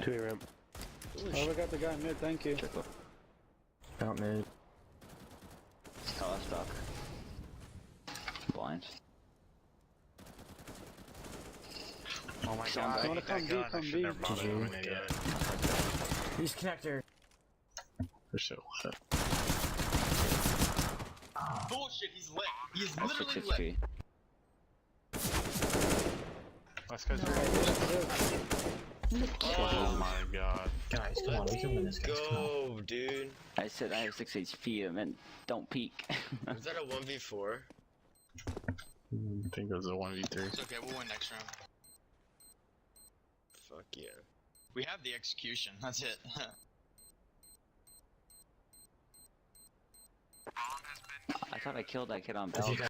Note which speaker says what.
Speaker 1: 2A ramp.
Speaker 2: Oh, we got the guy mid, thank you.
Speaker 3: Csgo.
Speaker 4: Out mid.
Speaker 3: Oh, that's stuck. Blind.
Speaker 5: Oh my
Speaker 3: Someone
Speaker 5: god, I
Speaker 2: wanna
Speaker 5: hate
Speaker 2: come
Speaker 5: that
Speaker 2: B,
Speaker 5: gun. I
Speaker 2: come
Speaker 5: should
Speaker 2: B.
Speaker 5: never bought it. I'm an idiot.
Speaker 4: He's connector.
Speaker 5: For sure.
Speaker 6: Bullshit, he's lit. He's
Speaker 3: That's
Speaker 6: literally
Speaker 3: 6
Speaker 6: lit.
Speaker 3: HP.
Speaker 5: Let's go through. Oh my god.
Speaker 4: Guys, come on, we can win this game.
Speaker 6: Go, dude.
Speaker 3: I said I have 6 HP, I meant don't peek.
Speaker 6: Was that a 1v4?
Speaker 5: I think it was a 1v3.
Speaker 7: It's okay, we'll win next round.
Speaker 6: Fuck yeah.
Speaker 7: We have the execution, that's it.
Speaker 3: I thought I killed that kid on Bell.